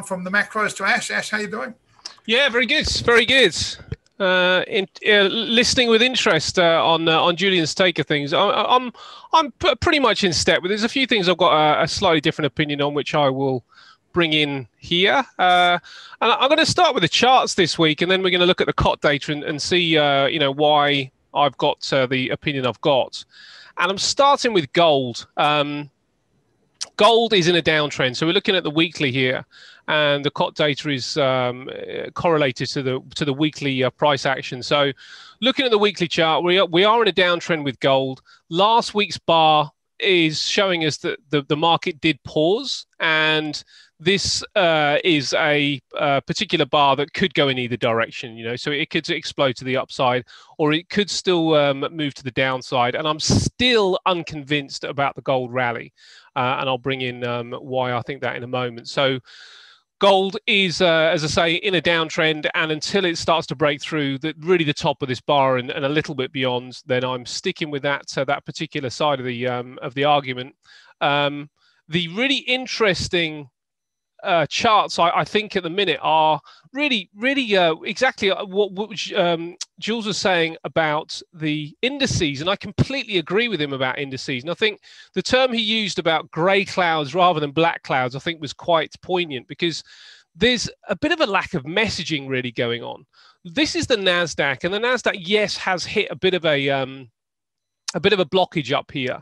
from the macros to Ash. Ash, how you doing? Yeah, very good, very good. Listening with interest on Julian's take of things. I'm pretty much in step, but there's a few things I've got a slightly different opinion on, which I will bring in here. And I'm going to start with the charts this week, and then we're going to look at the COT data and see why I've got the opinion I've got. And I'm starting with gold. Gold is in a downtrend, so we're looking at the weekly here, and the COT data is correlated to the weekly price action. So, looking at the weekly chart, we are in a downtrend with gold. Last week's bar is showing us that the market did pause, and this is a particular bar that could go in either direction, so it could explode to the upside, or it could still move to the downside. And I'm still unconvinced about the gold rally, and I'll bring in why I think that in a moment. So gold is, as I say, in a downtrend, and until it starts to break through really the top of this bar and a little bit beyond, then I'm sticking with that particular side of the argument. The really interesting charts, I think, at the minute are really exactly what Jules was saying about the indices, and I completely agree with him about indices. And I think the term he used about grey clouds rather than black clouds, I think, was quite poignant, because there's a bit of a lack of messaging really going on. This is the NASDAQ, and the NASDAQ, yes, has hit a bit of a blockage up here.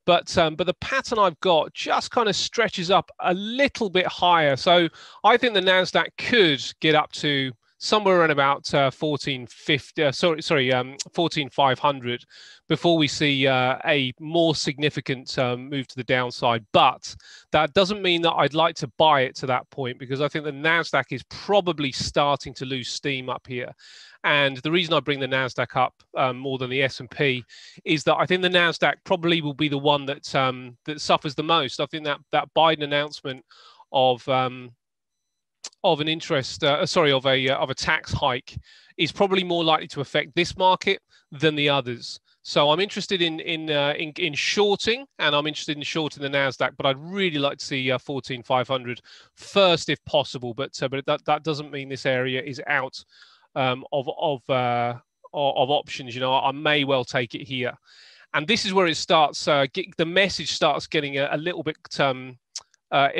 But the pattern I've got just kind of stretches up a little bit higher. So I think the NASDAQ could get up to somewhere around about 14,500 before we see a more significant move to the downside. But that doesn't mean that I'd like to buy it to that point, because I think the NASDAQ is probably starting to lose steam up here. And the reason I bring the NASDAQ up more than the S&P is that I think the NASDAQ probably will be the one that suffers the most. I think that Biden announcement of a tax hike is probably more likely to affect this market than the others. So I'm interested in shorting, and I'm interested in shorting the NASDAQ, but I'd really like to see 14,500 first if possible. But that doesn't mean this area is out of options. I may well take it here, and this is where it starts. The message starts getting a little bit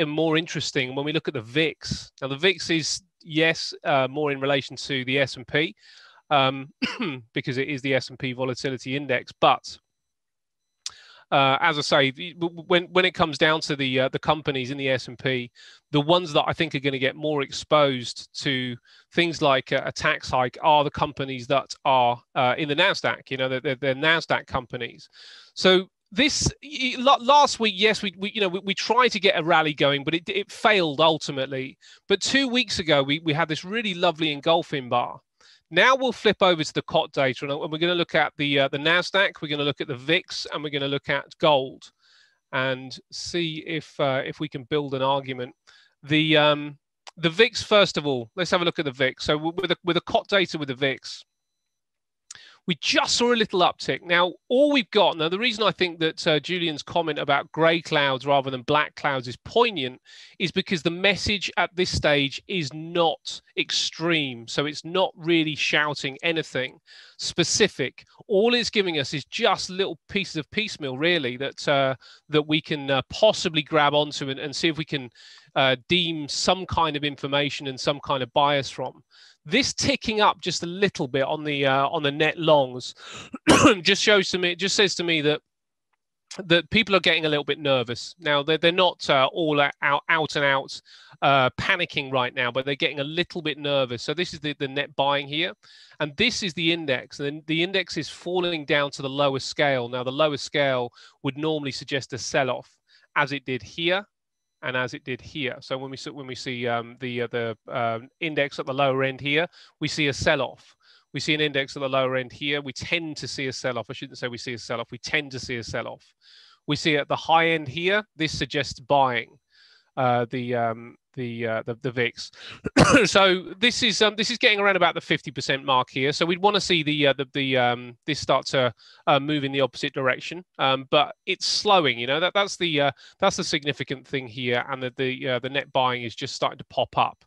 more interesting when we look at the VIX. Now, the VIX is, yes, more in relation to the S&P, because it is the S&P volatility index. But as I say, when it comes down to the companies in the S&P, the ones that I think are going to get more exposed to things like a tax hike are the companies that are in the NASDAQ. They're NASDAQ companies. So last week, yes, we tried to get a rally going, but it failed ultimately. But 2 weeks ago, we had this really lovely engulfing bar. Now we'll flip over to the COT data, and we're going to look at the NASDAQ, we're going to look at the VIX, and we're going to look at gold, and see if we can build an argument. The VIX, first of all, let's have a look at the VIX. So with the COT data with the VIX, we just saw a little uptick. Now, all we've got, the reason I think that Julian's comment about grey clouds rather than black clouds is poignant is because the message at this stage is not extreme. So it's not really shouting anything specific. All it's giving us is just little pieces of piecemeal, really, that we can possibly grab onto and see if we can deem some kind of information and some kind of bias from. This ticking up just a little bit on the net longs just says to me that people are getting a little bit nervous. Now, they're not all out and out panicking right now, but they're getting a little bit nervous. So this is the net buying here, and this is the index. And the index is falling down to the lower scale. Now, the lower scale would normally suggest a sell-off, as it did here and as it did here. So when we see the index at the lower end here, we see a sell-off. We see an index at the lower end here. We tend to see a sell-off. I shouldn't say we see a sell-off. We tend to see a sell-off. We see at the high end here, this suggests buying. The the VIX. So this is getting around about the 50% mark here. So we'd want to see this start to move in the opposite direction, but it's slowing. You know, that's the significant thing here, and the net buying is just starting to pop up.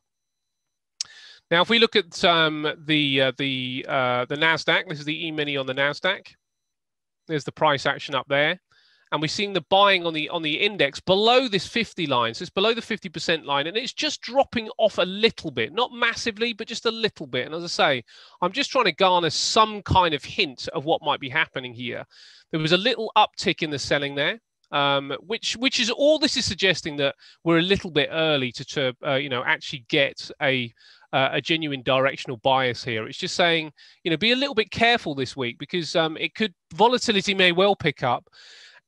Now, if we look at the NASDAQ, this is the E-mini on the NASDAQ. There's the price action up there. And we're seeing the buying on the index below this 50 line. So it's below the 50% line, and it's just dropping off a little bit, not massively, but just a little bit. And as I say, I'm just trying to garner some kind of hint of what might be happening here. There was a little uptick in the selling there, which is all this is suggesting, that we're a little bit early to actually get a genuine directional bias here. It's just saying, be a little bit careful this week, because volatility may well pick up.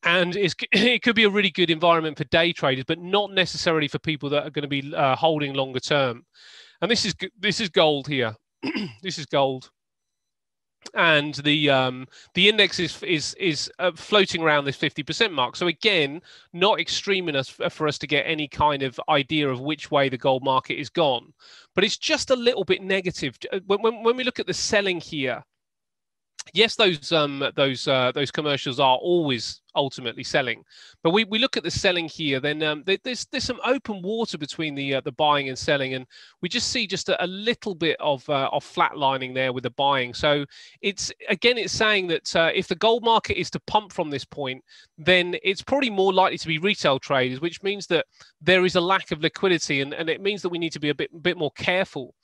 And it could be a really good environment for day traders, but not necessarily for people that are going to be holding longer term. And this is gold here. This is gold, and the index is floating around this 50% mark. So again, not extreme enough for us to get any kind of idea of which way the gold market is gone, but it's just a little bit negative. When we look at the selling here, yes, those commercials are always ultimately selling, but we look at the selling here. Then there's some open water between the buying and selling, and we just see just a little bit of flatlining there with the buying. So it's saying that if the gold market is to pump from this point, then it's probably more likely to be retail traders, which means that there is a lack of liquidity, and it means that we need to be a bit more careful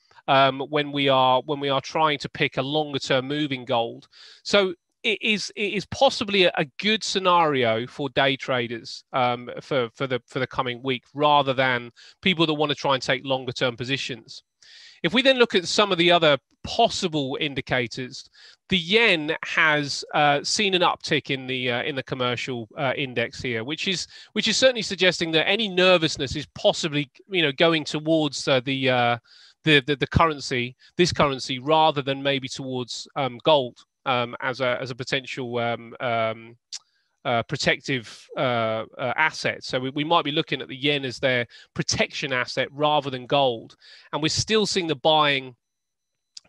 when we are trying to pick a longer term move in gold. So it is possibly a good scenario for day traders for the coming week, rather than people that want to try and take longer term positions. If we then look at some of the other possible indicators, the yen has seen an uptick in the commercial index here, which is certainly suggesting that any nervousness is possibly going towards the currency, this currency, rather than maybe towards gold as a potential protective asset. So we might be looking at the yen as their protection asset rather than gold. And we're still seeing the buying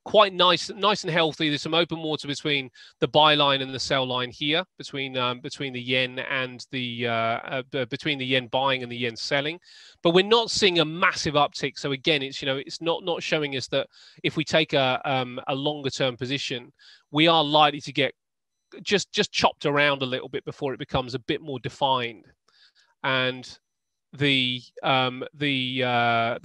quite nice and healthy. There's some open water between the buy line and the sell line here, between the yen and between the yen buying and the yen selling. But we're not seeing a massive uptick. So again, it's not showing us that if we take a longer term position, we are likely to get just chopped around a little bit before it becomes a bit more defined. And the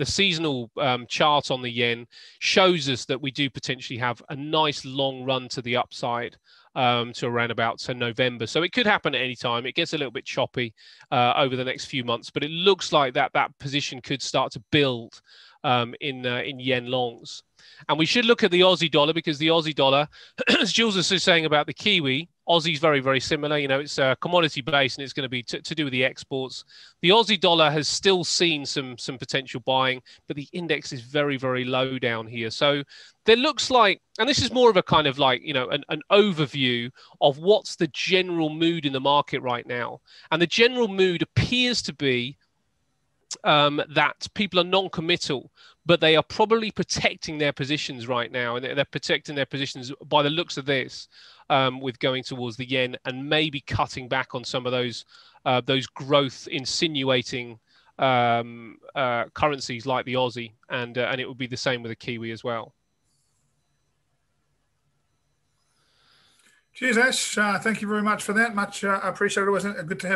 seasonal chart on the yen shows us that we do potentially have a nice long run to the upside to around about November. So it could happen at any time. It gets a little bit choppy over the next few months, but it looks like that position could start to build in yen longs. And we should look at the Aussie dollar, because the Aussie dollar, as Jules was saying about the Kiwi, Aussie's very, very similar. It's commodity based, and it's going to be to do with the exports. The Aussie dollar has still seen some potential buying, but the index is very, very low down here. So there looks like, and this is more of a kind of like, an overview of what's the general mood in the market right now. And the general mood appears to be that people are non-committal, but they are probably protecting their positions right now, and they're protecting their positions by the looks of this, with going towards the yen and maybe cutting back on some of those growth insinuating currencies like the Aussie, and it would be the same with the Kiwi as well. Cheers, Ash. Thank you very much for that. Much appreciated. It was good to have